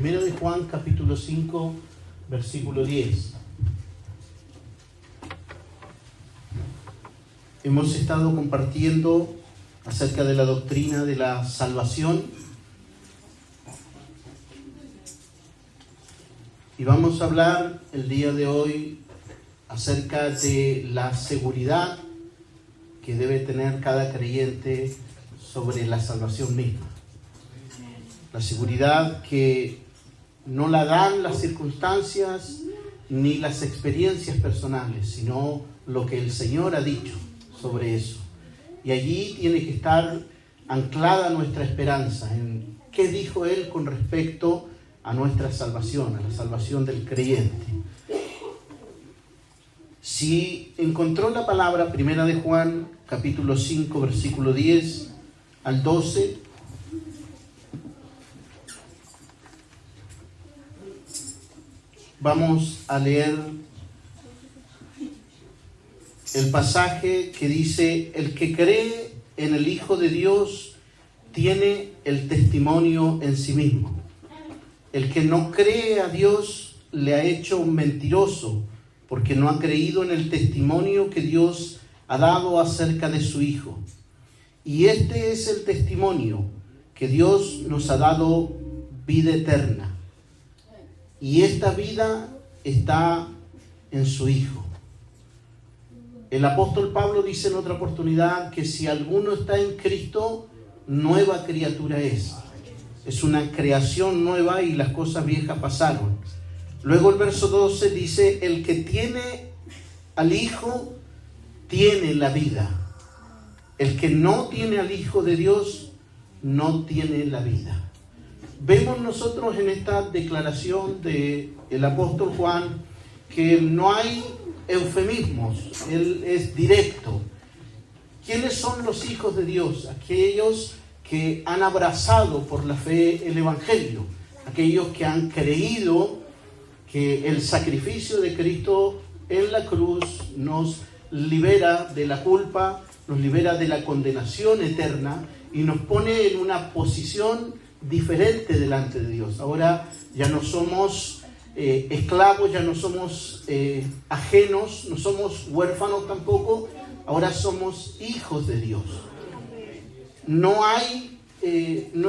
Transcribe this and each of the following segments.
Primero de Juan, capítulo 5, versículo 10. Hemos estado compartiendo acerca de la doctrina de la salvación y vamos a hablar el día de hoy acerca de la seguridad que debe tener cada creyente sobre la salvación misma. La seguridad que no la dan las circunstancias ni las experiencias personales, sino lo que el Señor ha dicho sobre eso. Y allí tiene que estar anclada nuestra esperanza en qué dijo Él con respecto a nuestra salvación, a la salvación del creyente. Si encontró la palabra, Primera de Juan, capítulo 5, versículo 10 al 12, vamos a leer el pasaje que dice: el que cree en el Hijo de Dios tiene el testimonio en sí mismo. El que no cree a Dios le ha hecho un mentiroso, porque no ha creído en el testimonio que Dios ha dado acerca de su Hijo. Y este es el testimonio, que Dios nos ha dado vida eterna. Y esta vida está en su Hijo. El apóstol Pablo dice en otra oportunidad que si alguno está en Cristo, nueva criatura es. Es una creación nueva y las cosas viejas pasaron. Luego el verso 12 dice: el que tiene al Hijo tiene la vida. El que no tiene al Hijo de Dios no tiene la vida. Vemos nosotros en esta declaración del apóstol Juan que no hay eufemismos, él es directo. ¿Quiénes son los hijos de Dios? Aquellos que han abrazado por la fe el Evangelio, aquellos que han creído que el sacrificio de Cristo en la cruz nos libera de la culpa, nos libera de la condenación eterna y nos pone en una posición diferente delante de Dios. Ahora ya no somos esclavos, ya no somos ajenos, no somos huérfanos tampoco, ahora somos hijos de Dios. No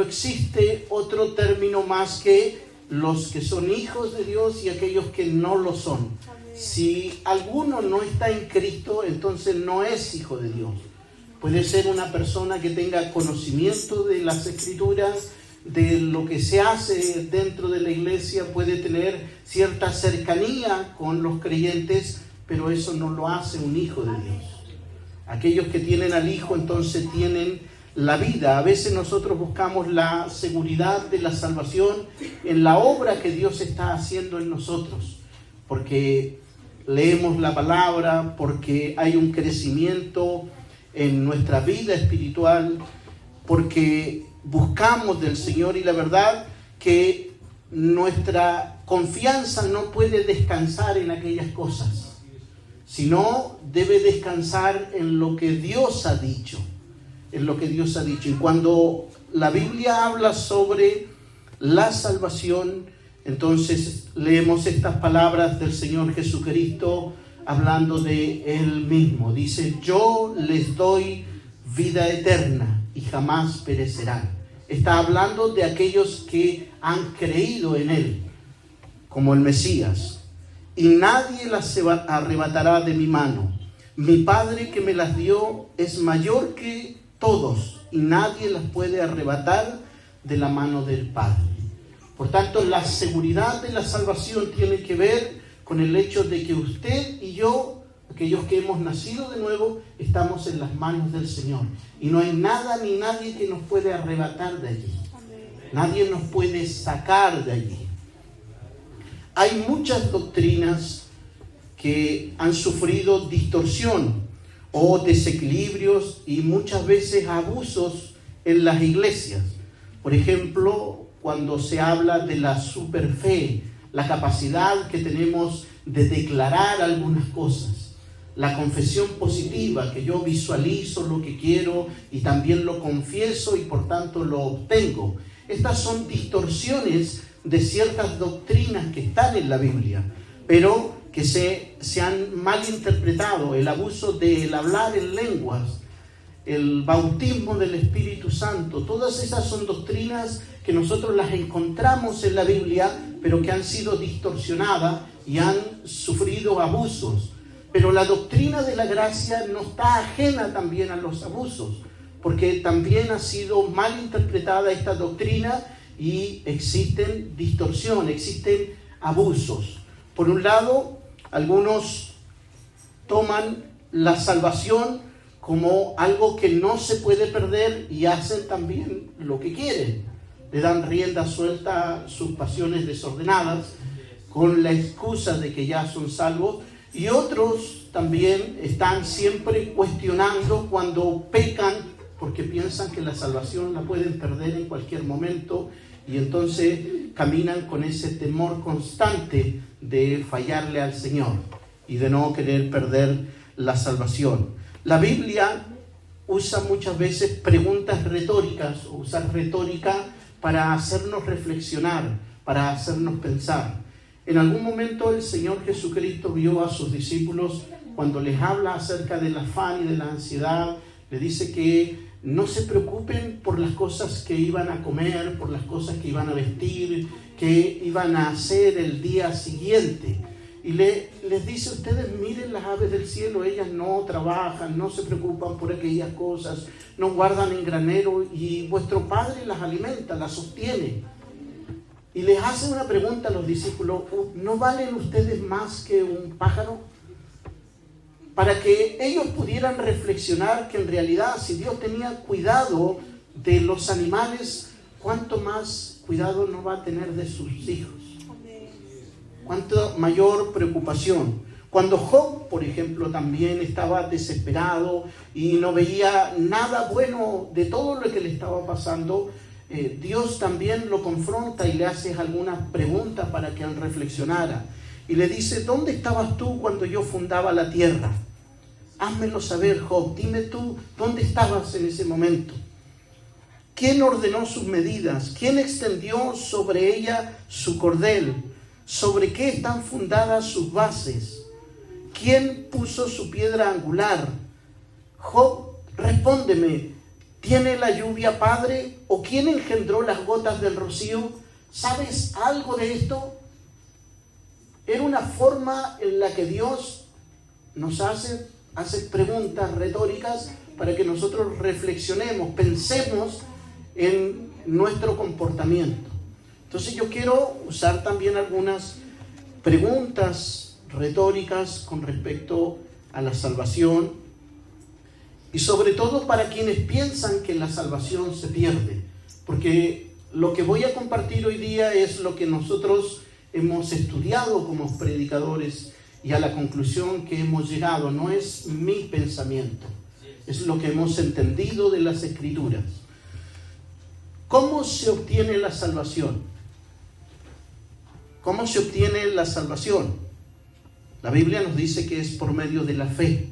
existe otro término más que los que son hijos de Dios y aquellos que no lo son. Si alguno no está en Cristo, entonces no es hijo de Dios. Puede ser una persona que tenga conocimiento de las Escrituras, de lo que se hace dentro de la iglesia, puede tener cierta cercanía con los creyentes, pero eso no lo hace un hijo de Dios. Aquellos que tienen al Hijo entonces tienen la vida. A veces nosotros buscamos la seguridad de la salvación en la obra que Dios está haciendo en nosotros, porque leemos la palabra, porque hay un crecimiento en nuestra vida espiritual, porque buscamos del Señor, y la verdad que nuestra confianza no puede descansar en aquellas cosas, sino debe descansar en lo que Dios ha dicho, en lo que Dios ha dicho. Y cuando la Biblia habla sobre la salvación, entonces leemos estas palabras del Señor Jesucristo hablando de Él mismo. Dice: yo les doy vida eterna y jamás perecerán. Está hablando de aquellos que han creído en Él como el Mesías. Y nadie las arrebatará de mi mano. Mi Padre que me las dio es mayor que todos, y nadie las puede arrebatar de la mano del Padre. Por tanto, la seguridad de la salvación tiene que ver con el hecho de que usted y yo, aquellos que hemos nacido de nuevo, estamos en las manos del Señor. Y no hay nada ni nadie que nos puede arrebatar de allí. Nadie nos puede sacar de allí. Hay muchas doctrinas que han sufrido distorsión o desequilibrios y muchas veces abusos en las iglesias. Por ejemplo, cuando se habla de la superfe, la capacidad que tenemos de declarar algunas cosas, la confesión positiva, que yo visualizo lo que quiero y también lo confieso y por tanto lo obtengo. Estas son distorsiones de ciertas doctrinas que están en la Biblia, pero que se han malinterpretado. El abuso del hablar en lenguas, el bautismo del Espíritu Santo, todas esas son doctrinas que nosotros las encontramos en la Biblia, pero que han sido distorsionadas y han sufrido abusos. Pero la doctrina de la gracia no está ajena también a los abusos, porque también ha sido mal interpretada esta doctrina y existen distorsiones, existen abusos. Por un lado, algunos toman la salvación como algo que no se puede perder y hacen también lo que quieren. Le dan rienda suelta a sus pasiones desordenadas con la excusa de que ya son salvos. Y otros también están siempre cuestionando cuando pecan, porque piensan que la salvación la pueden perder en cualquier momento, y entonces caminan con ese temor constante de fallarle al Señor y de no querer perder la salvación. La Biblia usa muchas veces preguntas retóricas, o usar retórica para hacernos reflexionar, para hacernos pensar. En algún momento el Señor Jesucristo vio a sus discípulos cuando les habla acerca del afán y de la ansiedad, le dice que no se preocupen por las cosas que iban a comer, por las cosas que iban a vestir, que iban a hacer el día siguiente. Y les dice, ustedes miren las aves del cielo, ellas no trabajan, no se preocupan por aquellas cosas, no guardan en granero, y vuestro Padre las alimenta, las sostiene. Y les hace una pregunta a los discípulos, ¿no valen ustedes más que un pájaro? Para que ellos pudieran reflexionar que en realidad, si Dios tenía cuidado de los animales, ¿cuánto más cuidado no va a tener de sus hijos? ¿Cuánta mayor preocupación? Cuando Job, por ejemplo, también estaba desesperado y no veía nada bueno de todo lo que le estaba pasando, Dios también lo confronta y le hace algunas preguntas para que él reflexionara. Y le dice, ¿dónde estabas tú cuando yo fundaba la tierra? Házmelo saber, Job, dime tú, ¿dónde estabas en ese momento? ¿Quién ordenó sus medidas? ¿Quién extendió sobre ella su cordel? ¿Sobre qué están fundadas sus bases? ¿Quién puso su piedra angular? Job, respóndeme, ¿tiene la lluvia padre? ¿O quién engendró las gotas del rocío? ¿Sabes algo de esto? Era una forma en la que Dios nos hace preguntas retóricas para que nosotros reflexionemos, pensemos en nuestro comportamiento. Entonces yo quiero usar también algunas preguntas retóricas con respecto a la salvación, y sobre todo para quienes piensan que la salvación se pierde, porque lo que voy a compartir hoy día es lo que nosotros hemos estudiado como predicadores y a la conclusión que hemos llegado. No es mi pensamiento, es lo que hemos entendido de las Escrituras. ¿Cómo se obtiene la salvación? ¿Cómo se obtiene la salvación? La Biblia nos dice que es por medio de la fe.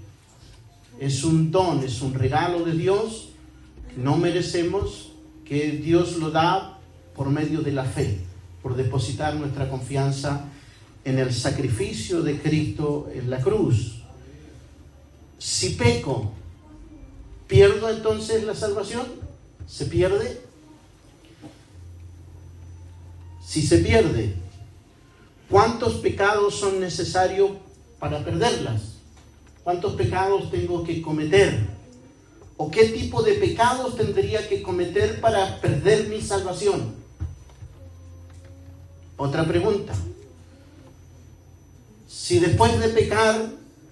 Es un don, es un regalo de Dios que no merecemos, que Dios lo da por medio de la fe, por depositar nuestra confianza en el sacrificio de Cristo en la cruz. Si peco, ¿pierdo entonces la salvación? ¿Se pierde? Si se pierde, ¿cuántos pecados son necesarios para perderlas? ¿Cuántos pecados tengo que cometer? ¿O qué tipo de pecados tendría que cometer para perder mi salvación? Otra pregunta. Si después de pecar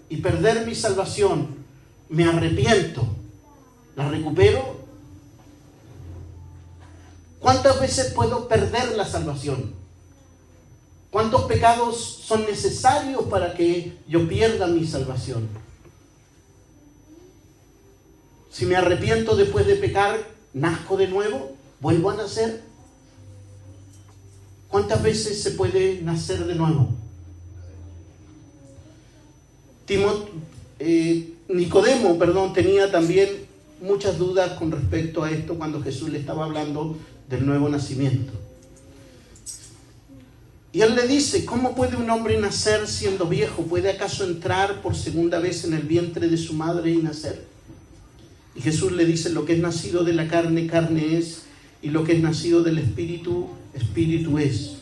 y perder mi salvación me arrepiento, ¿la recupero? ¿Cuántas veces puedo perder la salvación? ¿Cuántos pecados son necesarios para que yo pierda mi salvación? Si me arrepiento después de pecar, ¿nazco de nuevo? ¿Vuelvo a nacer? ¿Cuántas veces se puede nacer de nuevo? Nicodemo, tenía también muchas dudas con respecto a esto cuando Jesús le estaba hablando del nuevo nacimiento. Y él le dice, ¿cómo puede un hombre nacer siendo viejo? ¿Puede acaso entrar por segunda vez en el vientre de su madre y nacer? Y Jesús le dice, lo que es nacido de la carne, carne es, y lo que es nacido del espíritu, espíritu es.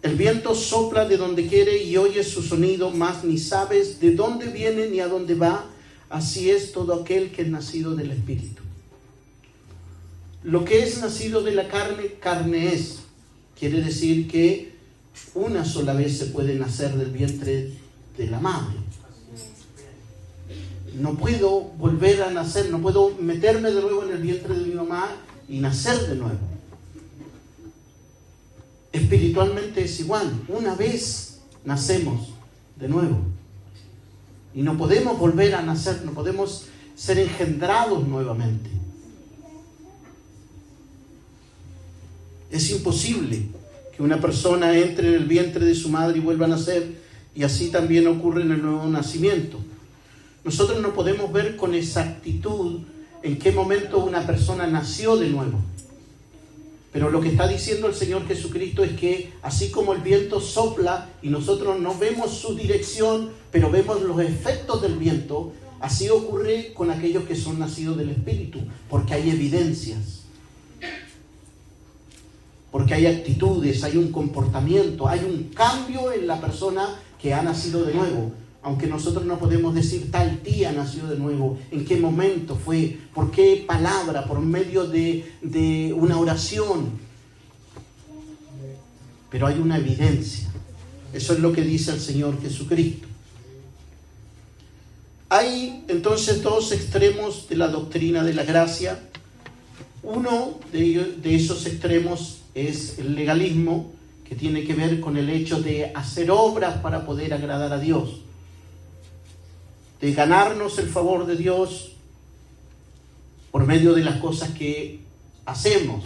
El viento sopla de donde quiere y oyes su sonido, mas ni sabes de dónde viene ni a dónde va. Así es todo aquel que es nacido del espíritu. Lo que es nacido de la carne, carne es. Quiere decir que una sola vez se puede nacer del vientre de la madre. No puedo volver a nacer, no puedo meterme de nuevo en el vientre de mi mamá y nacer de nuevo. Espiritualmente es igual. Una vez nacemos de nuevo. Y no podemos volver a nacer, no podemos ser engendrados nuevamente. Es imposible que una persona entre en el vientre de su madre y vuelva a nacer, y así también ocurre en el nuevo nacimiento. Nosotros no podemos ver con exactitud en qué momento una persona nació de nuevo. Pero lo que está diciendo el Señor Jesucristo es que así como el viento sopla y nosotros no vemos su dirección, pero vemos los efectos del viento, así ocurre con aquellos que son nacidos del Espíritu, porque hay evidencias. Porque hay actitudes, hay un comportamiento, hay un cambio en la persona que ha nacido de nuevo. Aunque nosotros no podemos decir tal tía nació de nuevo, en qué momento fue, por qué palabra, por medio de una oración. Pero hay una evidencia. Eso es lo que dice el Señor Jesucristo. Hay entonces dos extremos de la doctrina de la gracia. Uno de esos extremos es el legalismo, que tiene que ver con el hecho de hacer obras para poder agradar a Dios, de ganarnos el favor de Dios por medio de las cosas que hacemos.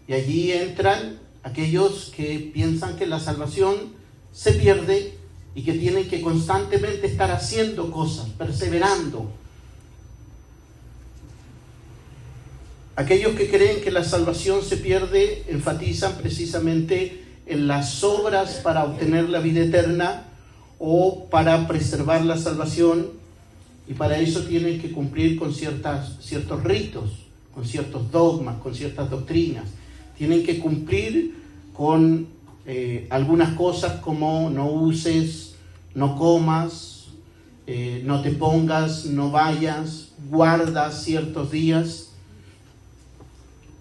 Y allí entran aquellos que piensan que la salvación se pierde y que tienen que constantemente estar haciendo cosas, perseverando. Aquellos que creen que la salvación se pierde enfatizan precisamente en las obras para obtener la vida eterna o para preservar la salvación, y para eso tienen que cumplir con ciertos ritos, con ciertos dogmas, con ciertas doctrinas. Tienen que cumplir con algunas cosas como no uses, no comas, no te pongas, no vayas, guarda ciertos días.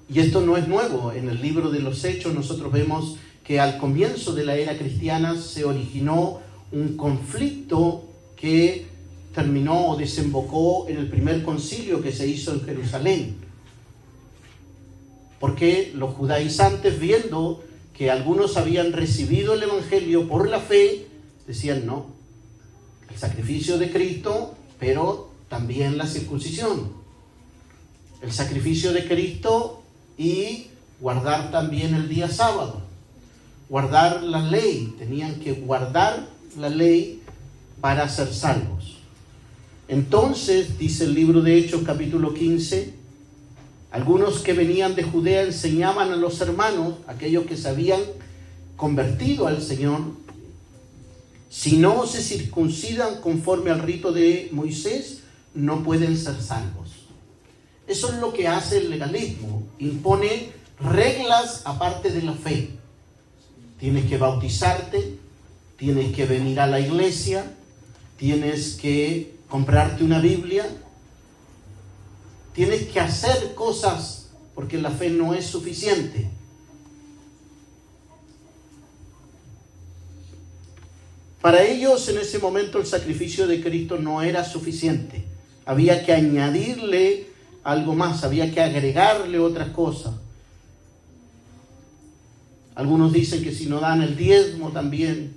Y esto no es nuevo. En el libro de los Hechos nosotros vemos que al comienzo de la era cristiana se originó un conflicto que terminó o desembocó en el primer concilio que se hizo en Jerusalén. Porque los judaizantes, viendo que algunos habían recibido el evangelio por la fe, decían no, el sacrificio de Cristo, pero también la circuncisión. El sacrificio de Cristo y guardar también el día sábado. Guardar la ley, tenían que guardar la ley para ser salvos. Entonces, dice el libro de Hechos capítulo 15, algunos que venían de Judea enseñaban a los hermanos, aquellos que se habían convertido al Señor, si no se circuncidan conforme al rito de Moisés, no pueden ser salvos. Eso es lo que hace el legalismo, impone reglas aparte de la fe. Tienes que bautizarte, tienes que venir a la iglesia, tienes que comprarte una Biblia, tienes que hacer cosas porque la fe no es suficiente. Para ellos en ese momento el sacrificio de Cristo no era suficiente. Había que añadirle algo más, había que agregarle otras cosas. Algunos dicen que si no dan el diezmo también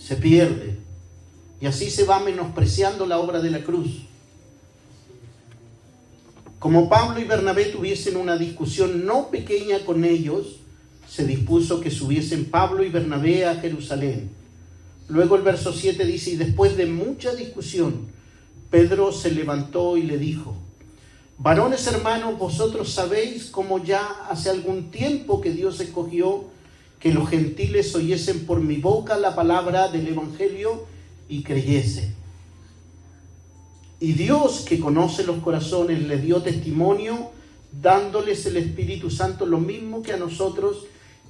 se pierde. Y así se va menospreciando la obra de la cruz. Como Pablo y Bernabé tuviesen una discusión no pequeña con ellos, se dispuso que subiesen Pablo y Bernabé a Jerusalén. Luego el verso 7 dice, y después de mucha discusión, Pedro se levantó y le dijo, varones hermanos, vosotros sabéis cómo ya hace algún tiempo que Dios escogió que los gentiles oyesen por mi boca la palabra del Evangelio y creyesen. Y Dios, que conoce los corazones, les dio testimonio, dándoles el Espíritu Santo lo mismo que a nosotros,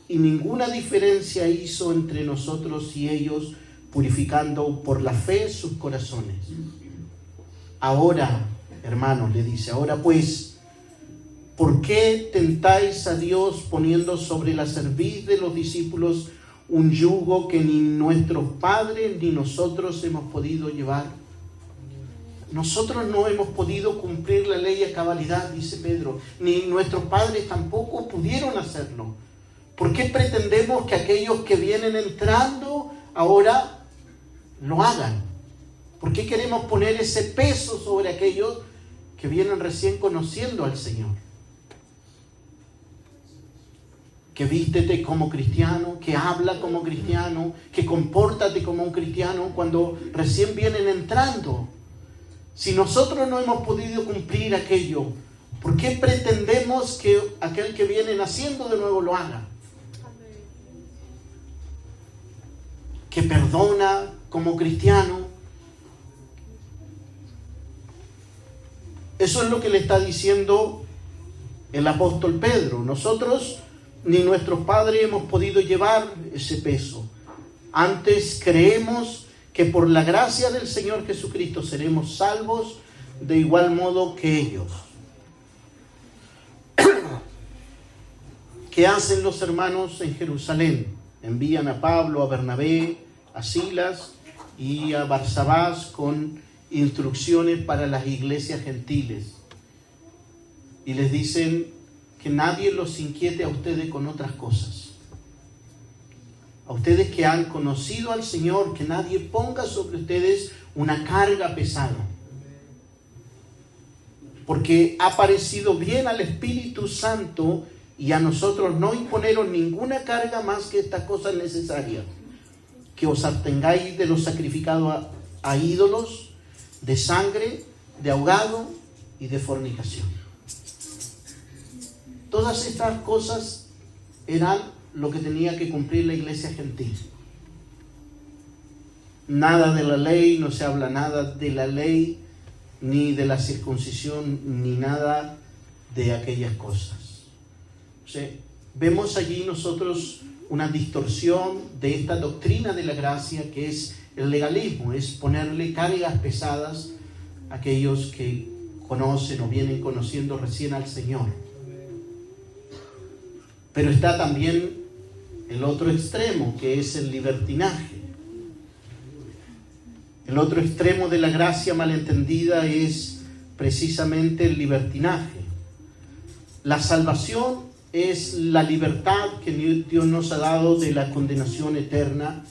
y ninguna diferencia hizo entre nosotros y ellos, purificando por la fe sus corazones. Ahora, hermanos, le dice, ahora pues, ¿por qué tentáis a Dios poniendo sobre la cerviz de los discípulos un yugo que ni nuestros padres ni nosotros hemos podido llevar? Nosotros no hemos podido cumplir la ley a cabalidad, dice Pedro, ni nuestros padres tampoco pudieron hacerlo. ¿Por qué pretendemos que aquellos que vienen entrando ahora lo hagan? ¿Por qué queremos poner ese peso sobre aquellos que vienen recién conociendo al Señor? Que vístete como cristiano, que habla como cristiano, que compórtate como un cristiano cuando recién vienen entrando. Si nosotros no hemos podido cumplir aquello, ¿por qué pretendemos que aquel que viene naciendo de nuevo lo haga? Que perdona como cristiano. Eso es lo que le está diciendo el apóstol Pedro. Nosotros ni nuestros padres hemos podido llevar ese peso. Antes creemos que por la gracia del Señor Jesucristo seremos salvos de igual modo que ellos. ¿Qué hacen los hermanos en Jerusalén? Envían a Pablo, a Bernabé, a Silas y a Barsabás con instrucciones para las iglesias gentiles. Y les dicen que nadie los inquiete a ustedes con otras cosas. A ustedes que han conocido al Señor, que nadie ponga sobre ustedes una carga pesada. Porque ha parecido bien al Espíritu Santo y a nosotros no imponeros ninguna carga más que estas cosas necesarias. Que os abstengáis de lo sacrificado a ídolos, de sangre, de ahogado y de fornicación. Todas estas cosas eran lo que tenía que cumplir la iglesia gentil. Nada de la ley, no se habla nada de la ley, ni de la circuncisión, ni nada de aquellas cosas. O sea, vemos allí nosotros una distorsión de esta doctrina de la gracia que es el legalismo, es ponerle cargas pesadas a aquellos que conocen o vienen conociendo recién al Señor. Pero está también el otro extremo, que es el libertinaje. El otro extremo de la gracia malentendida es precisamente el libertinaje. La salvación es la libertad que Dios nos ha dado de la condenación eterna,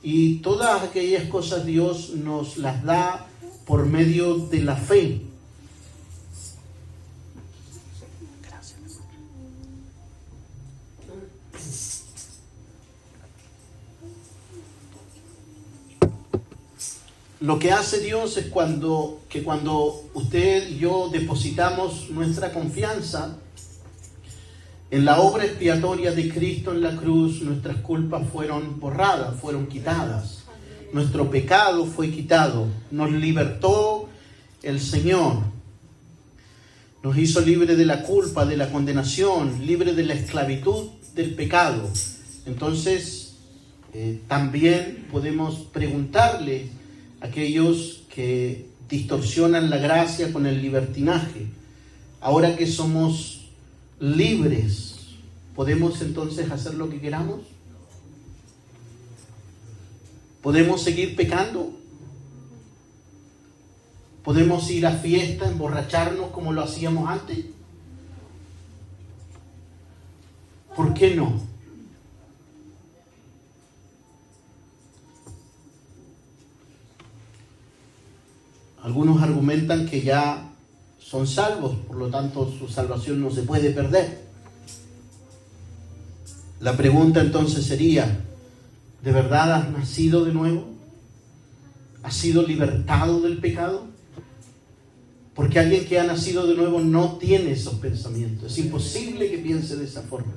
y todas aquellas cosas Dios nos las da por medio de la fe. Lo que hace Dios es cuando usted y yo depositamos nuestra confianza en la obra expiatoria de Cristo en la cruz, nuestras culpas fueron borradas, fueron quitadas. Nuestro pecado fue quitado. Nos libertó el Señor. Nos hizo libre de la culpa, de la condenación, libre de la esclavitud del pecado. Entonces, también podemos preguntarle a aquellos que distorsionan la gracia con el libertinaje. Ahora que somos libres, ¿podemos entonces hacer lo que queramos? ¿Podemos seguir pecando? ¿Podemos ir a fiesta, emborracharnos como lo hacíamos antes? ¿Por qué no? Algunos argumentan que ya son salvos, por lo tanto su salvación no se puede perder. La pregunta entonces sería, ¿de verdad has nacido de nuevo? ¿Has sido libertado del pecado? Porque alguien que ha nacido de nuevo no tiene esos pensamientos. Es imposible que piense de esa forma.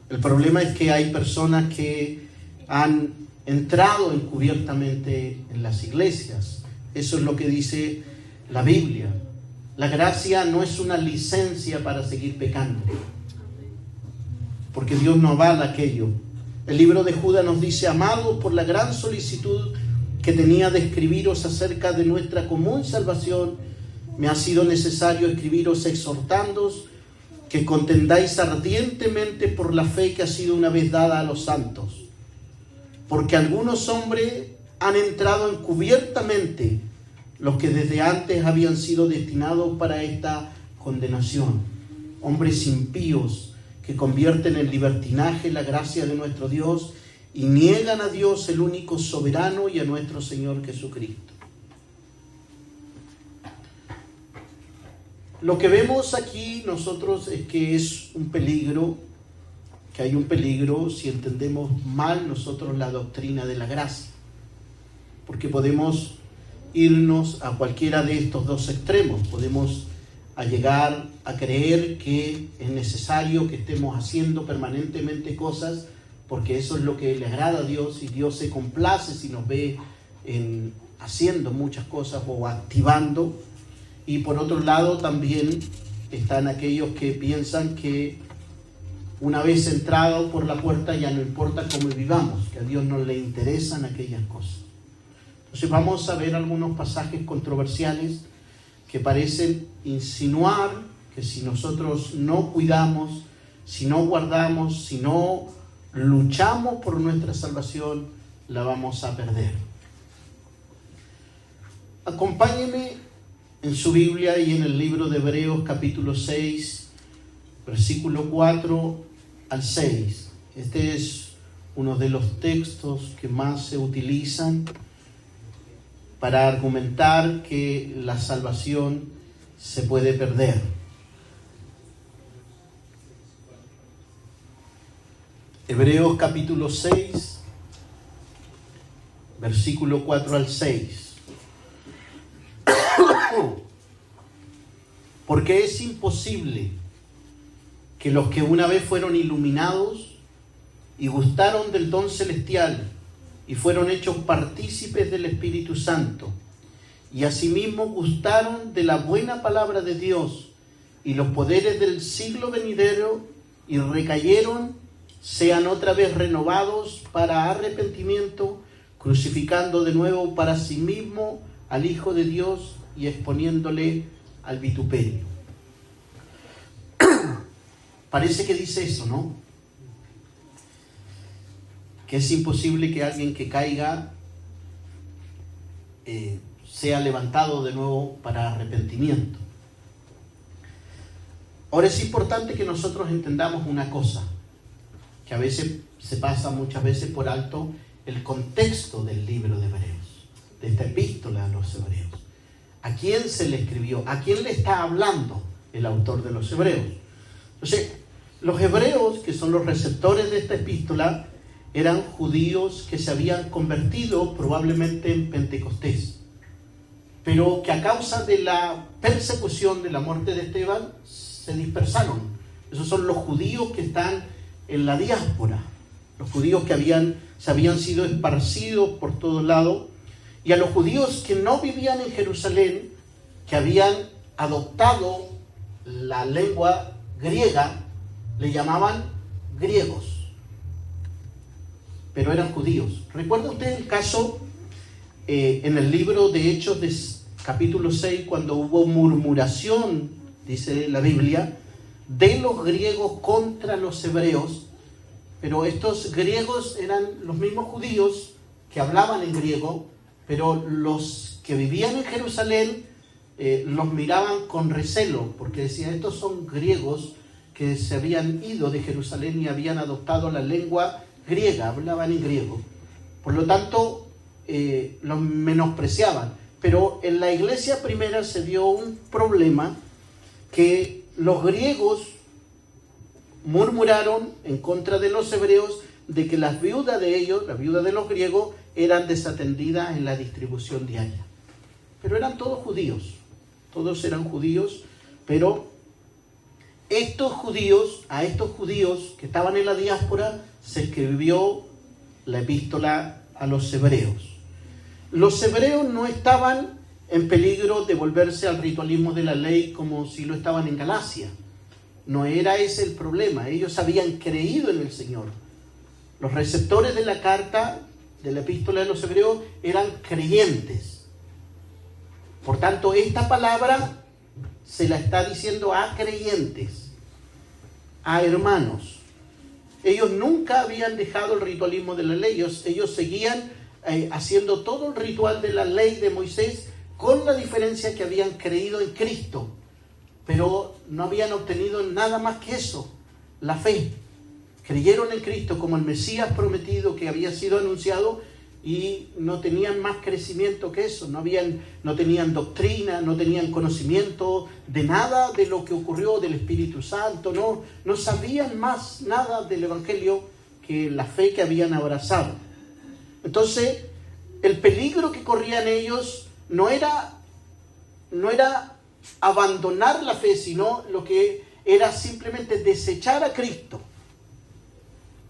El problema es que hay personas que han entrado encubiertamente en las iglesias. Eso es lo que dice la Biblia. La gracia no es una licencia para seguir pecando, porque Dios no avala aquello. El libro de Judas nos dice: amados, por la gran solicitud que tenía de escribiros acerca de nuestra común salvación, me ha sido necesario escribiros exhortándoos que contendáis ardientemente por la fe que ha sido una vez dada a los santos. Porque algunos hombres han entrado encubiertamente, los que desde antes habían sido destinados para esta condenación. Hombres impíos que convierten en libertinaje la gracia de nuestro Dios y niegan a Dios, el único soberano, y a nuestro Señor Jesucristo. Lo que vemos aquí nosotros es que es un peligro, que hay un peligro si entendemos mal nosotros la doctrina de la gracia, porque podemos irnos a cualquiera de estos dos extremos. Podemos llegar a creer que es necesario que estemos haciendo permanentemente cosas porque eso es lo que le agrada a Dios, y Dios se complace si nos ve haciendo muchas cosas o activando. Y por otro lado también están aquellos que piensan que una vez entrado por la puerta ya no importa cómo vivamos, que a Dios no le interesan aquellas cosas. Entonces vamos a ver algunos pasajes controversiales que parecen insinuar que si nosotros no cuidamos, si no guardamos, si no luchamos por nuestra salvación, la vamos a perder. Acompáñeme en su Biblia y en el libro de Hebreos capítulo 6, versículo 4 al 6. Este es uno de los textos que más se utilizan para argumentar que la salvación se puede perder. Hebreos capítulo 6, versículo 4 al 6. Porque es imposible que los que una vez fueron iluminados y gustaron del don celestial y fueron hechos partícipes del Espíritu Santo, y asimismo gustaron de la buena palabra de Dios y los poderes del siglo venidero, y recayeron, sean otra vez renovados para arrepentimiento, crucificando de nuevo para sí mismo al Hijo de Dios y exponiéndole al vituperio. Parece que dice eso, ¿no? Que es imposible que alguien que caiga sea levantado de nuevo para arrepentimiento. Ahora es importante que nosotros entendamos una cosa, que a veces se pasa muchas veces por alto el contexto del libro de Hebreos, de esta epístola a los Hebreos. ¿A quién se le escribió? ¿A quién le está hablando el autor de los Hebreos? Entonces, los hebreos, que son los receptores de esta epístola, eran judíos que se habían convertido probablemente en Pentecostés, pero que a causa de la persecución de la muerte de Esteban se dispersaron. Esos son los judíos que están en la diáspora, los judíos que se habían sido esparcidos por todos lados, y a los judíos que no vivían en Jerusalén, que habían adoptado la lengua griega, le llamaban griegos, pero eran judíos. ¿Recuerda usted el caso en el libro de Hechos de capítulo 6, cuando hubo murmuración, dice la Biblia, de los griegos contra los hebreos? Pero estos griegos eran los mismos judíos que hablaban en griego, pero los que vivían en Jerusalén los miraban con recelo, porque decían: estos son griegos que se habían ido de Jerusalén y habían adoptado la lengua griega, hablaban en griego. Por lo tanto, los menospreciaban. Pero en la iglesia primera se dio un problema, que los griegos murmuraron en contra de los hebreos de que las viudas de ellos, las viudas de los griegos, eran desatendidas en la distribución diaria. Pero eran todos judíos, todos eran judíos, pero a estos judíos que estaban en la diáspora, se escribió la epístola a los hebreos. Los hebreos no estaban en peligro de volverse al ritualismo de la ley como si lo estaban en Galacia. No era ese el problema. Ellos habían creído en el Señor. Los receptores de la carta, de la epístola de los hebreos, eran creyentes. Por tanto, esta palabra se la está diciendo a creyentes, a hermanos. Ellos nunca habían dejado el ritualismo de la ley. Ellos seguían haciendo todo el ritual de la ley de Moisés, con la diferencia que habían creído en Cristo, pero no habían obtenido nada más que eso, la fe. Creyeron en Cristo como el Mesías prometido que había sido anunciado y no tenían más crecimiento que eso. No tenían doctrina, no tenían conocimiento de nada de lo que ocurrió del Espíritu Santo, no sabían más nada del Evangelio que la fe que habían abrazado. Entonces, el peligro que corrían ellos no era abandonar la fe, sino lo que era simplemente desechar a Cristo,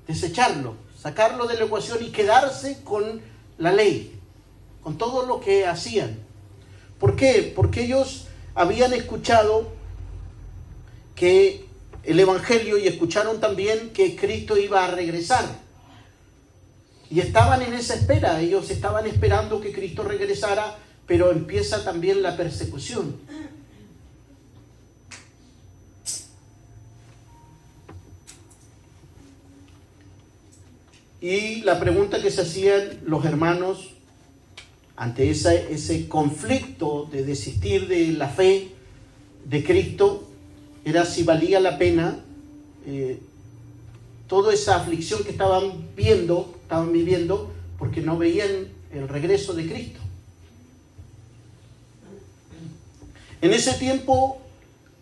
desecharlo, sacarlo de la ecuación y quedarse con la ley, con todo lo que hacían. ¿Por qué? Porque ellos habían escuchado que el Evangelio y escucharon también que Cristo iba a regresar. Y estaban en esa espera, ellos estaban esperando que Cristo regresara, pero empieza también la persecución. Y la pregunta que se hacían los hermanos ante ese conflicto de desistir de la fe de Cristo era si valía la pena toda esa aflicción que estaban viviendo, porque no veían el regreso de Cristo. En ese tiempo,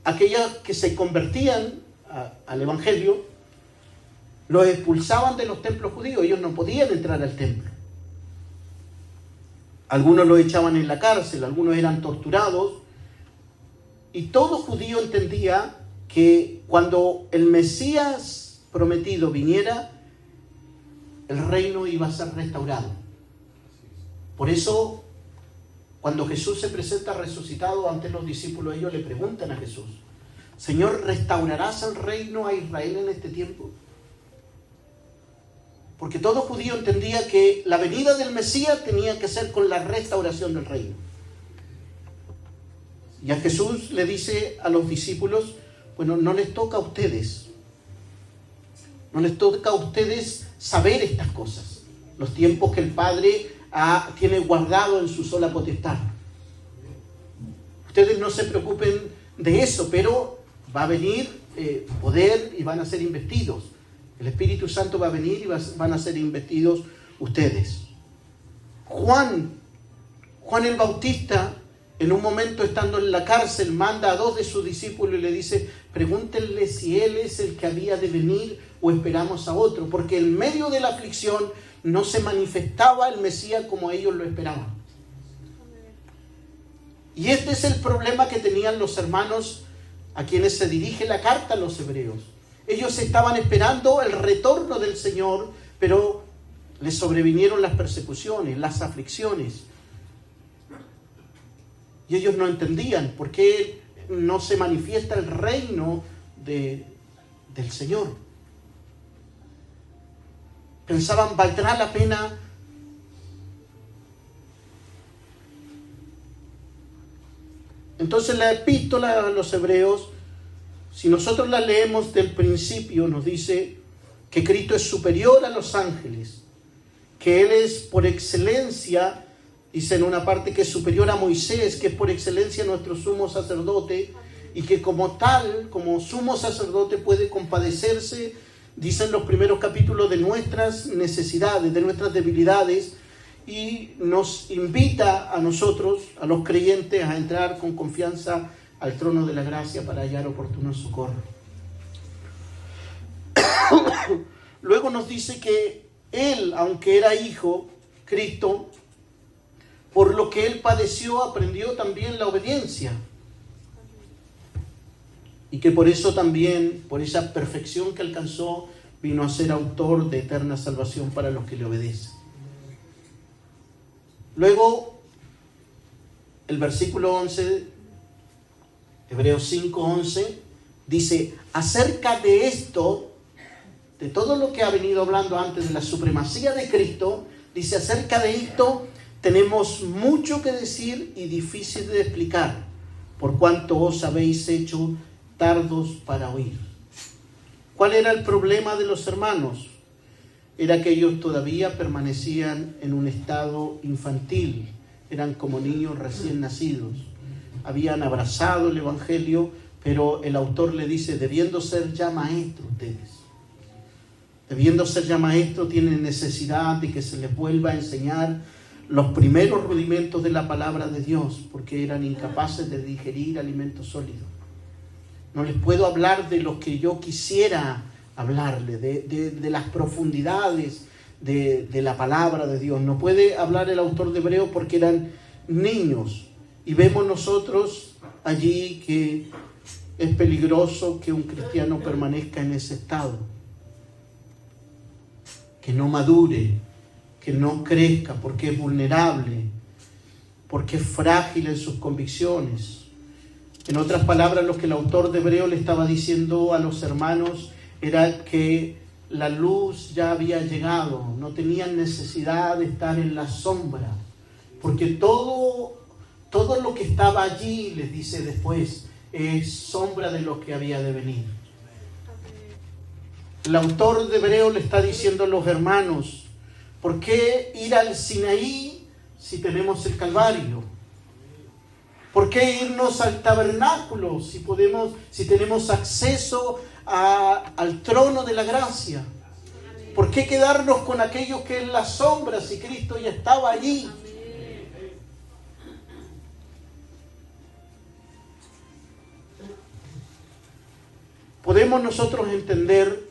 aquellos que se convertían al Evangelio, los expulsaban de los templos judíos. Ellos no podían entrar al templo. Algunos los echaban en la cárcel, algunos eran torturados. Y todo judío entendía que cuando el Mesías prometido viniera, el reino iba a ser restaurado. Por eso, cuando Jesús se presenta resucitado ante los discípulos, ellos le preguntan a Jesús: Señor, ¿restaurarás el reino a Israel en este tiempo? Porque todo judío entendía que la venida del Mesías tenía que ser con la restauración del reino. Y a Jesús le dice a los discípulos: bueno, no les toca a ustedes. No les toca a ustedes saber estas cosas. Los tiempos que el Padre tiene guardado en su sola potestad. Ustedes no se preocupen de eso, pero va a venir poder y van a ser investidos. El Espíritu Santo va a venir y van a ser investidos ustedes. Juan el Bautista, en un momento estando en la cárcel, manda a 2 de sus discípulos y le dice: pregúntenle si él es el que había de venir o esperamos a otro, porque en medio de la aflicción no se manifestaba el Mesías como ellos lo esperaban. Y este es el problema que tenían los hermanos a quienes se dirige la carta a los hebreos. Ellos estaban esperando el retorno del Señor, pero les sobrevinieron las persecuciones, las aflicciones. Y ellos no entendían por qué no se manifiesta el reino del Señor. Pensaban: ¿valdrá la pena? Entonces la epístola a los hebreos, si nosotros la leemos del principio, nos dice que Cristo es superior a los ángeles, que Él es por excelencia, dice en una parte que es superior a Moisés, que es por excelencia nuestro sumo sacerdote, y que como tal, como sumo sacerdote, puede compadecerse, dicen los primeros capítulos, de nuestras necesidades, de nuestras debilidades, y nos invita a nosotros, a los creyentes, a entrar con confianza al trono de la gracia para hallar oportuno socorro. Luego nos dice que Él, aunque era hijo, Cristo, por lo que Él padeció, aprendió también la obediencia. y que por eso también, por esa perfección que alcanzó, vino a ser autor de eterna salvación para los que le obedecen. Luego, el versículo 11, Hebreos 5:11, dice, acerca de esto, de todo lo que ha venido hablando antes de la supremacía de Cristo, dice, acerca de esto tenemos mucho que decir y difícil de explicar, por cuanto os habéis hecho tardos para oír. ¿Cuál era el problema de los hermanos? Era que ellos todavía permanecían en un estado infantil, eran como niños recién nacidos. Habían abrazado el Evangelio, pero el autor le dice, debiendo ser ya maestros ustedes. Debiendo ser ya maestros, tienen necesidad de que se les vuelva a enseñar los primeros rudimentos de la palabra de Dios, porque eran incapaces de digerir alimentos sólidos. No les puedo hablar de lo que yo quisiera hablarle, de las profundidades de la palabra de Dios. No puede hablar el autor de Hebreo porque eran niños. Y vemos nosotros allí que es peligroso que un cristiano permanezca en ese estado. Que no madure, que no crezca porque es vulnerable, porque es frágil en sus convicciones. En otras palabras, lo que el autor de Hebreo le estaba diciendo a los hermanos era que la luz ya había llegado, no tenían necesidad de estar en la sombra, porque todo lo que estaba allí, les dice después, es sombra de lo que había de venir. El autor de Hebreo le está diciendo a los hermanos, ¿por qué ir al Sinaí si tenemos el Calvario? ¿Por qué irnos al tabernáculo si tenemos acceso al trono de la gracia? ¿Por qué quedarnos con aquello que es la sombra si Cristo ya estaba allí? Podemos nosotros entender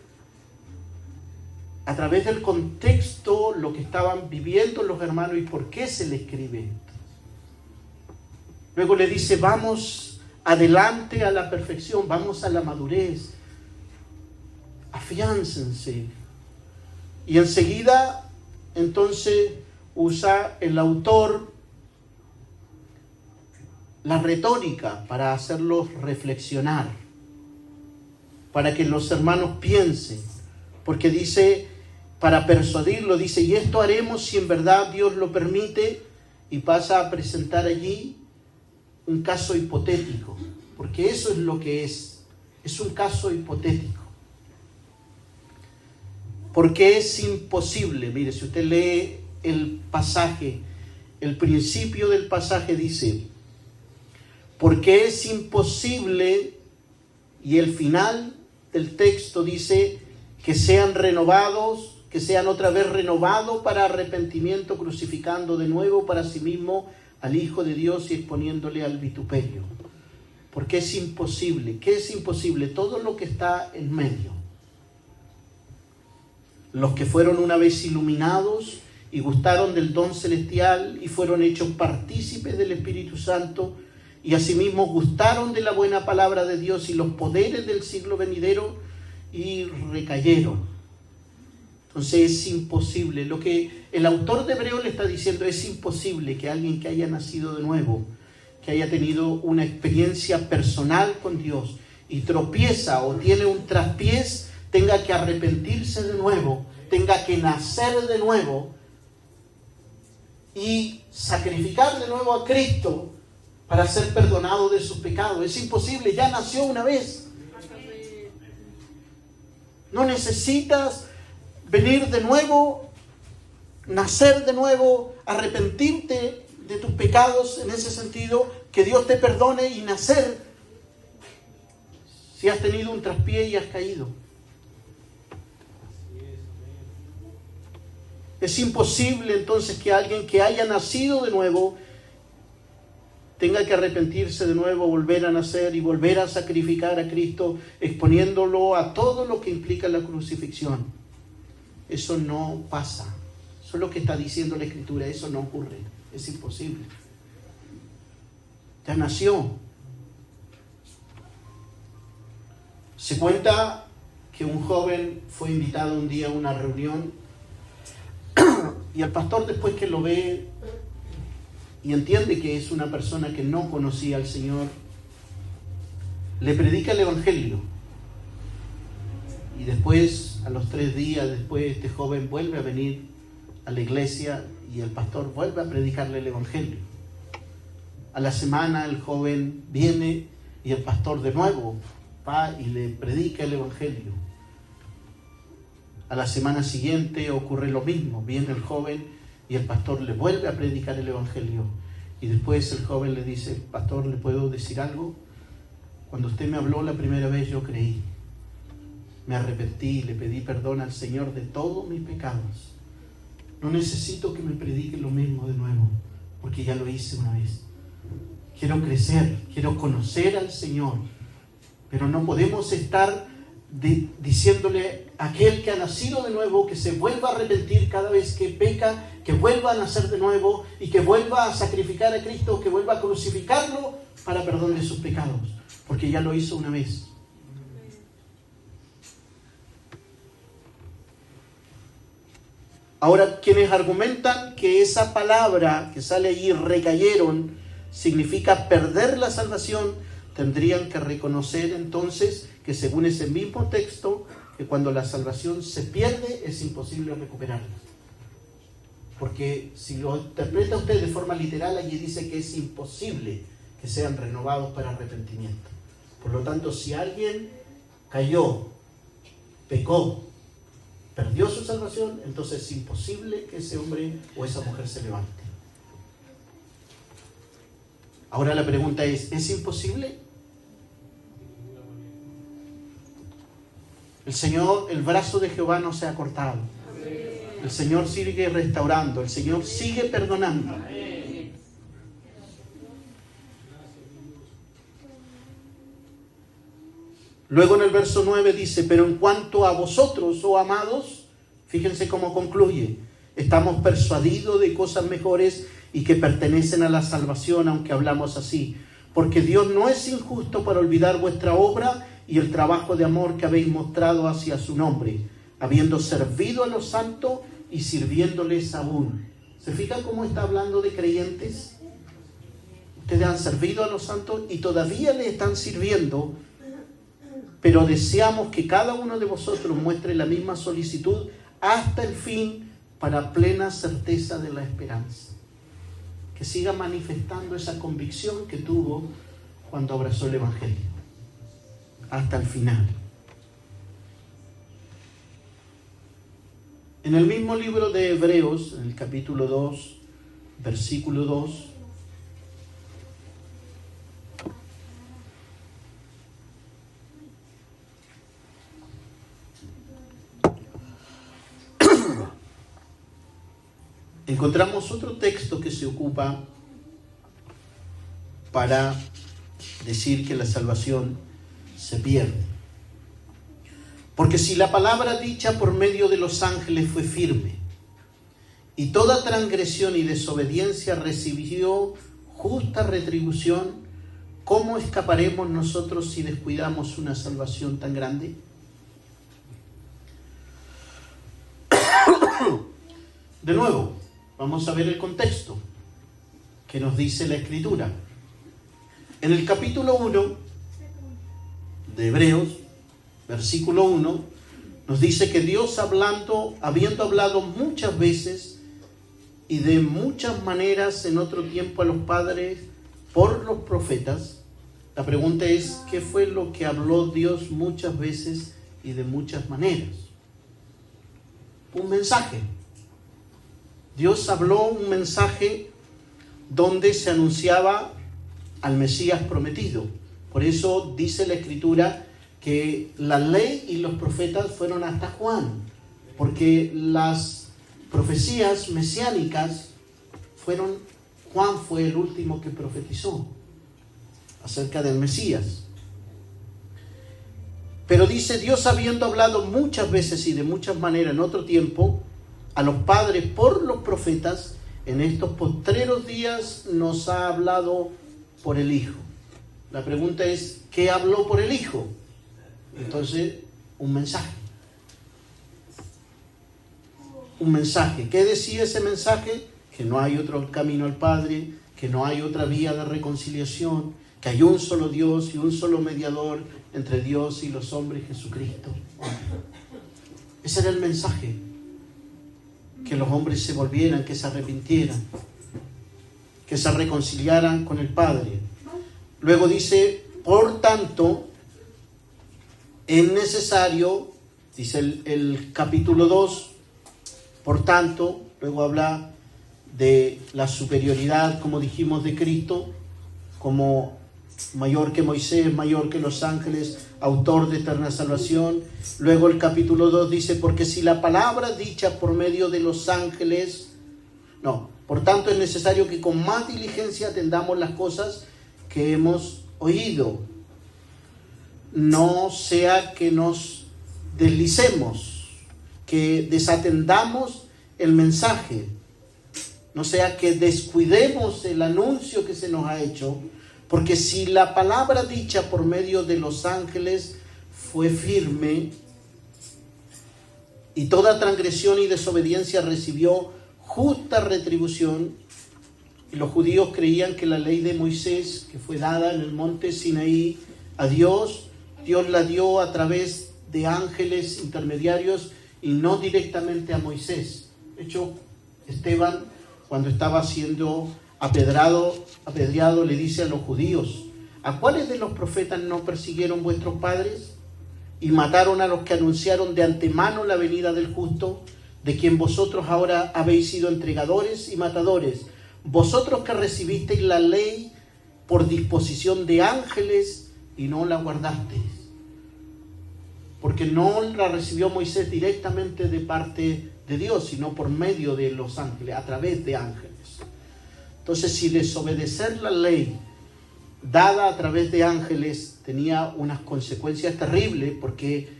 a través del contexto lo que estaban viviendo los hermanos y por qué se le escribe esto. Luego le dice, vamos adelante a la perfección, vamos a la madurez, afiáncense. Y enseguida, entonces, usa el autor la retórica para hacerlos reflexionar, para que los hermanos piensen, porque dice, para persuadirlo, dice, y esto haremos si en verdad Dios lo permite, y pasa a presentar allí un caso hipotético, porque eso es lo que es un caso hipotético. Porque es imposible, mire, si usted lee el pasaje, el principio del pasaje dice, porque es imposible, y el final del texto dice, que sean renovados, que sean otra vez renovados para arrepentimiento, crucificando de nuevo para sí mismo al Hijo de Dios y exponiéndole al vituperio. Porque es imposible. ¿Qué es imposible? Todo lo que está en medio. Los que fueron una vez iluminados y gustaron del don celestial y fueron hechos partícipes del Espíritu Santo y asimismo gustaron de la buena palabra de Dios y los poderes del siglo venidero y recayeron. Entonces es imposible. Lo que el autor de Hebreo le está diciendo, es imposible que alguien que haya nacido de nuevo, que haya tenido una experiencia personal con Dios y tropieza o tiene un traspiés, tenga que arrepentirse de nuevo, tenga que nacer de nuevo y sacrificar de nuevo a Cristo para ser perdonado de sus pecados. Es imposible, ya nació una vez. No necesitas venir de nuevo, nacer de nuevo, arrepentirte de tus pecados en ese sentido, que Dios te perdone y nacer si has tenido un traspié y has caído. Es imposible entonces que alguien que haya nacido de nuevo tenga que arrepentirse de nuevo, volver a nacer y volver a sacrificar a Cristo, exponiéndolo a todo lo que implica la crucifixión. Eso no pasa. Eso es lo que está diciendo la Escritura. Eso no ocurre. Es imposible. Ya nació. Se cuenta que un joven fue invitado un día a una reunión y el pastor, después que lo ve y entiende que es una persona que no conocía al Señor, le predica el Evangelio. Y después, a los 3 días después, este joven vuelve a venir a la iglesia y el pastor vuelve a predicarle el Evangelio. A la semana el joven viene y el pastor de nuevo va y le predica el Evangelio. A la semana siguiente ocurre lo mismo, viene el joven y el pastor le vuelve a predicar el Evangelio. Y después el joven le dice: pastor, ¿le puedo decir algo? Cuando usted me habló la primera vez yo creí, me arrepentí, le pedí perdón al Señor de todos mis pecados. No necesito que me predique lo mismo de nuevo, porque ya lo hice una vez. Quiero crecer, quiero conocer al Señor, pero no podemos estar diciéndole a aquel que ha nacido de nuevo que se vuelva a arrepentir cada vez que peca, que vuelva a nacer de nuevo y que vuelva a sacrificar a Cristo, que vuelva a crucificarlo para perdón de sus pecados, porque ya lo hizo una vez. Ahora, quienes argumentan que esa palabra que sale allí, recayeron, significa perder la salvación, tendrían que reconocer entonces que según ese mismo texto, que cuando la salvación se pierde es imposible recuperarla. Porque si lo interpreta usted de forma literal, allí dice que es imposible que sean renovados para arrepentimiento. Por lo tanto, si alguien cayó, pecó, perdió su salvación, entonces es imposible que ese hombre o esa mujer se levante. Ahora la pregunta ¿es imposible? El Señor, el brazo de Jehová no se ha cortado. El Señor sigue restaurando, el Señor sigue perdonando. Luego en el verso 9 dice: pero en cuanto a vosotros, oh amados, fíjense cómo concluye: estamos persuadidos de cosas mejores y que pertenecen a la salvación, aunque hablamos así. Porque Dios no es injusto para olvidar vuestra obra y el trabajo de amor que habéis mostrado hacia su nombre, habiendo servido a los santos y sirviéndoles aún. ¿Se fijan cómo está hablando de creyentes? Ustedes han servido a los santos y todavía le están sirviendo, pero deseamos que cada uno de vosotros muestre la misma solicitud hasta el fin, para plena certeza de la esperanza. Que siga manifestando esa convicción que tuvo cuando abrazó el Evangelio, hasta el final. En el mismo libro de Hebreos, en el capítulo 2, versículo 2, encontramos otro texto que se ocupa para decir que la salvación se pierde. Porque si la palabra dicha por medio de los ángeles fue firme, y toda transgresión y desobediencia recibió justa retribución, ¿cómo escaparemos nosotros si descuidamos una salvación tan grande? De nuevo, vamos a ver el contexto que nos dice la Escritura. En el capítulo 1 de Hebreos, versículo 1, nos dice que Dios habiendo hablado muchas veces y de muchas maneras en otro tiempo a los padres por los profetas. La pregunta es, ¿qué fue lo que habló Dios muchas veces y de muchas maneras? Un mensaje. Dios habló un mensaje donde se anunciaba al Mesías prometido. Por eso dice la Escritura que la ley y los profetas fueron hasta Juan, porque las profecías mesiánicas Juan fue el último que profetizó acerca del Mesías. Pero dice, Dios habiendo hablado muchas veces y de muchas maneras en otro tiempo a los padres por los profetas, en estos postreros días nos ha hablado por el Hijo. La pregunta es, ¿qué habló por el Hijo? Entonces, un mensaje. Un mensaje. ¿Qué decía ese mensaje? Que no hay otro camino al Padre, que no hay otra vía de reconciliación, que hay un solo Dios y un solo mediador entre Dios y los hombres, Jesucristo. Ese era el mensaje. Que los hombres se volvieran, que se arrepintieran, que se reconciliaran con el Padre. Luego dice, por tanto, es necesario, dice el capítulo 2, por tanto, luego habla de la superioridad, como dijimos, de Cristo, como mayor que Moisés, mayor que los ángeles, autor de eterna salvación. Luego el capítulo 2 dice, porque si la palabra dicha por medio de los ángeles, por tanto es necesario que con más diligencia atendamos las cosas que hemos oído. No sea que nos deslicemos, que desatendamos el mensaje, no sea que descuidemos el anuncio que se nos ha hecho, porque si la palabra dicha por medio de los ángeles fue firme, y toda transgresión y desobediencia recibió justa retribución, y los judíos creían que la ley de Moisés, que fue dada en el monte Sinaí a Dios la dio a través de ángeles intermediarios y no directamente a Moisés. De hecho, Esteban, cuando estaba siendo apedreado, le dice a los judíos, ¿a cuáles de los profetas no persiguieron vuestros padres y mataron a los que anunciaron de antemano la venida del justo, de quien vosotros ahora habéis sido entregadores y matadores? Vosotros que recibisteis la ley por disposición de ángeles y no la guardasteis. Porque no la recibió Moisés directamente de parte de Dios, sino por medio de los ángeles, a través de ángeles. Entonces, si desobedecer la ley dada a través de ángeles tenía unas consecuencias terribles, porque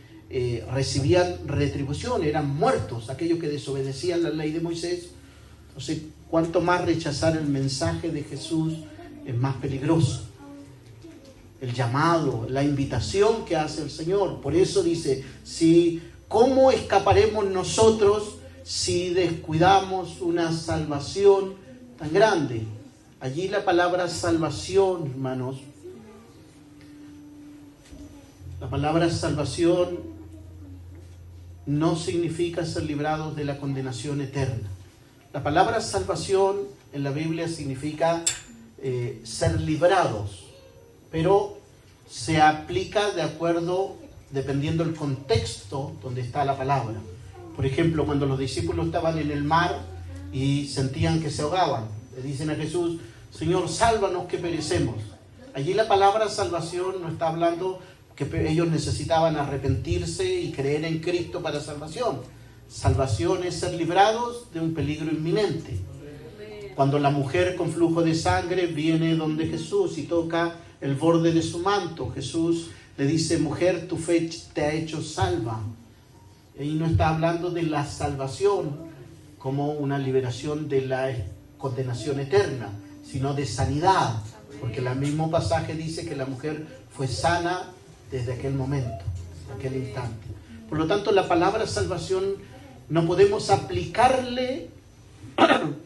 recibían retribución, eran muertos aquellos que desobedecían la ley de Moisés. Entonces, cuanto más rechazar el mensaje de Jesús es más peligroso. El llamado, la invitación que hace el Señor. Por eso dice, ¿cómo escaparemos nosotros si descuidamos una salvación tan grande? Allí la palabra salvación, hermanos, la palabra salvación no significa ser librados de la condenación eterna. La palabra salvación en la Biblia significa ser librados, pero se aplica dependiendo del contexto donde está la palabra. Por ejemplo, cuando los discípulos estaban en el mar y sentían que se ahogaban, le dicen a Jesús, Señor, sálvanos que perecemos. Allí la palabra salvación no está hablando que ellos necesitaban arrepentirse y creer en Cristo para salvación. Salvación es ser librados de un peligro inminente. Cuando la mujer con flujo de sangre viene donde Jesús y toca el borde de su manto, Jesús le dice, mujer, tu fe te ha hecho salva. Y no está hablando de la salvación como una liberación de la condenación eterna, sino de sanidad, porque el mismo pasaje dice que la mujer fue sana desde aquel momento, aquel instante. Por lo tanto, la palabra salvación no podemos aplicarle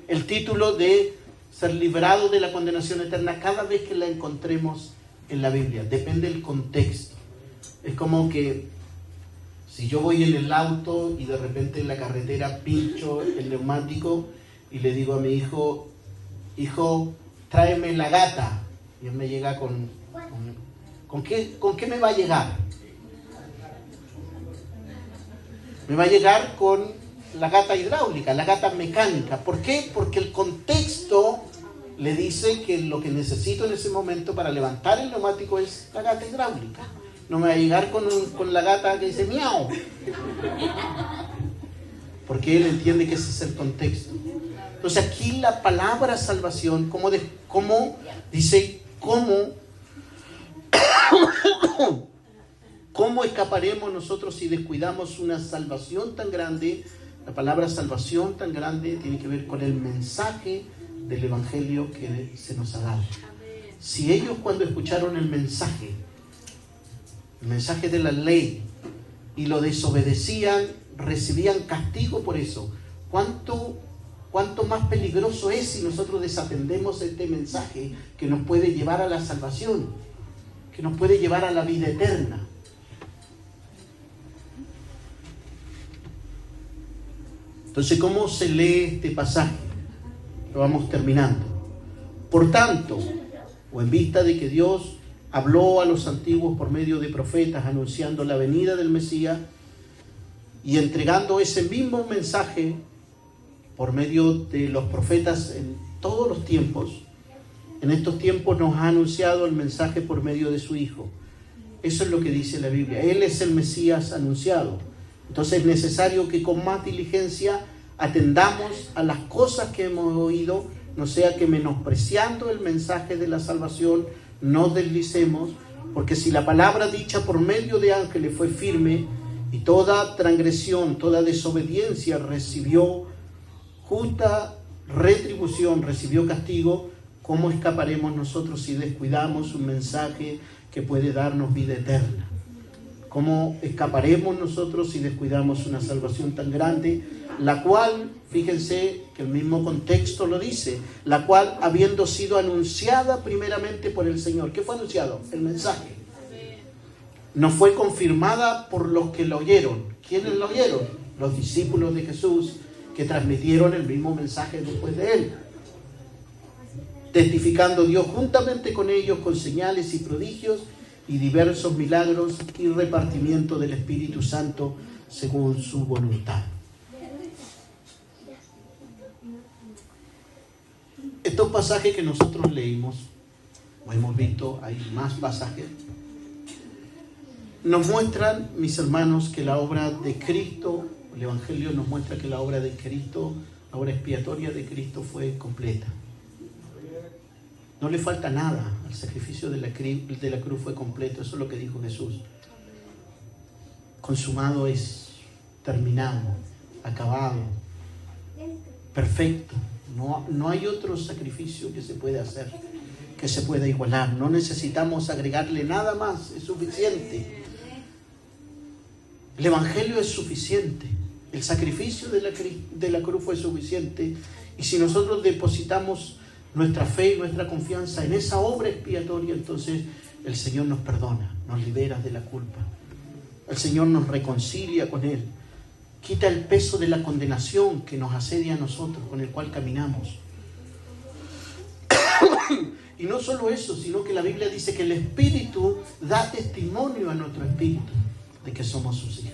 el título de ser librado de la condenación eterna cada vez que la encontremos en la Biblia. Depende del contexto. Es como que si yo voy en el auto y de repente en la carretera pincho el neumático y le digo a mi hijo, tráeme la gata. Y él me llega ¿con qué me va a llegar? Me va a llegar con la gata hidráulica, la gata mecánica. ¿Por qué? Porque el contexto le dice que lo que necesito en ese momento para levantar el neumático es la gata hidráulica. No me va a llegar con la gata que dice miau. Porque él entiende que ese es el contexto. Entonces aquí la palabra salvación, ¿cómo escaparemos nosotros si descuidamos una salvación tan grande? La palabra salvación tan grande tiene que ver con el mensaje del Evangelio que se nos ha dado. Si ellos cuando escucharon el mensaje el mensaje de la ley, y lo desobedecían, recibían castigo por eso. ¿Cuánto más peligroso es si nosotros desatendemos este mensaje que nos puede llevar a la salvación, que nos puede llevar a la vida eterna? Entonces, ¿cómo se lee este pasaje? Lo vamos terminando. Por tanto, o en vista de que Dios habló a los antiguos por medio de profetas anunciando la venida del Mesías y entregando ese mismo mensaje por medio de los profetas en todos los tiempos, en estos tiempos nos ha anunciado el mensaje por medio de su Hijo. Eso es lo que dice la Biblia. Él es el Mesías anunciado. Entonces es necesario que con más diligencia atendamos a las cosas que hemos oído, no sea que menospreciando el mensaje de la salvación nos deslicemos, porque si la palabra dicha por medio de ángeles fue firme y toda transgresión, toda desobediencia recibió justa retribución, recibió castigo, ¿cómo escaparemos nosotros si descuidamos un mensaje que puede darnos vida eterna? ¿Cómo escaparemos nosotros si descuidamos una salvación tan grande? La cual, fíjense que el mismo contexto lo dice, la cual habiendo sido anunciada primeramente por el Señor. ¿Qué fue anunciado? El mensaje. No fue confirmada por los que lo oyeron. ¿Quiénes lo oyeron? Los discípulos de Jesús, que transmitieron el mismo mensaje después de él. Testificando Dios juntamente con ellos con señales y prodigios y diversos milagros y repartimiento del Espíritu Santo según su voluntad. Estos pasajes que nosotros leímos, o hemos visto, hay más pasajes, nos muestran, mis hermanos, que la obra de Cristo, el Evangelio nos muestra que la obra de Cristo, la obra expiatoria de Cristo fue completa. No le falta nada, el sacrificio de la cruz fue completo, eso es lo que dijo Jesús. Consumado es, terminado, acabado, perfecto. No hay otro sacrificio que se pueda hacer, que se pueda igualar. No necesitamos agregarle nada más, es suficiente. El Evangelio es suficiente. El sacrificio de la cruz fue suficiente. Y si nosotros depositamos nuestra fe y nuestra confianza en esa obra expiatoria, entonces el Señor nos perdona, nos libera de la culpa. El Señor nos reconcilia con Él. Quita el peso de la condenación que nos asedia a nosotros, con el cual caminamos. Y no solo eso, sino que la Biblia dice que el Espíritu da testimonio a nuestro espíritu de que somos sus hijos.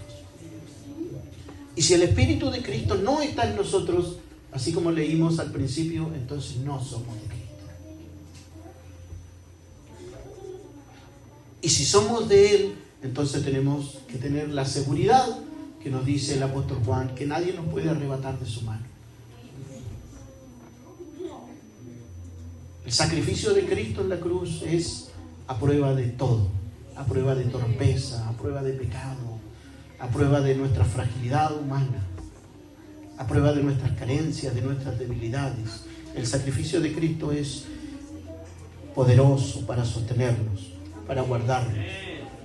Y si el Espíritu de Cristo no está en nosotros, así como leímos al principio, entonces no somos de Cristo. Y si somos de Él, entonces tenemos que tener la seguridad que nos dice el apóstol Juan, que nadie nos puede arrebatar de su mano. El sacrificio de Cristo en la cruz es a prueba de todo, a prueba de torpeza, a prueba de pecado, a prueba de nuestra fragilidad humana, a prueba de nuestras carencias, de nuestras debilidades. El sacrificio de Cristo es poderoso para sostenernos, para guardarnos.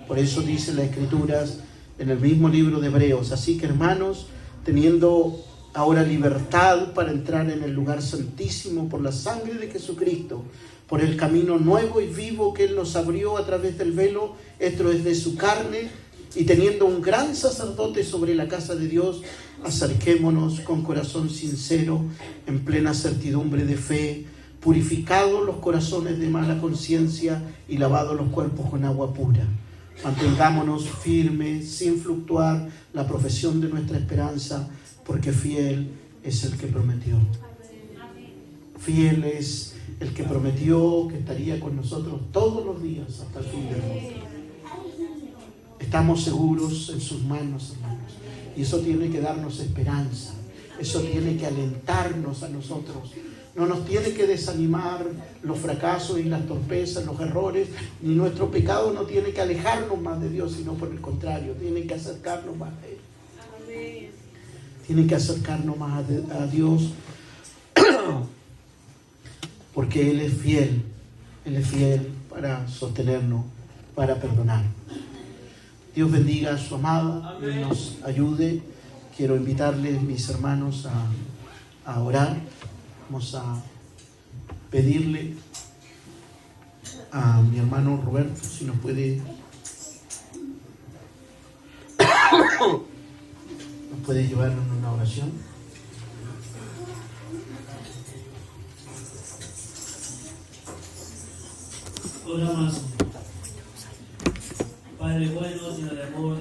Por eso dice las Escrituras en el mismo libro de Hebreos: así que, hermanos, teniendo ahora libertad para entrar en el lugar santísimo por la sangre de Jesucristo, por el camino nuevo y vivo que Él nos abrió a través del velo, esto es de su carne, y teniendo un gran sacerdote sobre la casa de Dios, acerquémonos con corazón sincero, en plena certidumbre de fe, purificados los corazones de mala conciencia y lavados los cuerpos con agua pura. Mantengámonos firmes, sin fluctuar, la profesión de nuestra esperanza, porque fiel es el que prometió. Fiel es el que prometió que estaría con nosotros todos los días hasta el fin del mundo. Estamos seguros en sus manos, hermanos. Y eso tiene que darnos esperanza. Eso tiene que alentarnos a nosotros. No nos tiene que desanimar los fracasos y las torpezas, los errores, ni nuestro pecado no tiene que alejarnos más de Dios, sino por el contrario, tiene que acercarnos más a Él. Amén. Tiene que acercarnos más a Dios, porque Él es fiel para sostenernos, para perdonarnos. Dios bendiga a su amada y nos ayude. Quiero invitarles, mis hermanos, a orar. Vamos a pedirle a mi hermano Roberto si nos puede llevar en una oración. Oramos. Padre bueno, lleno de amor,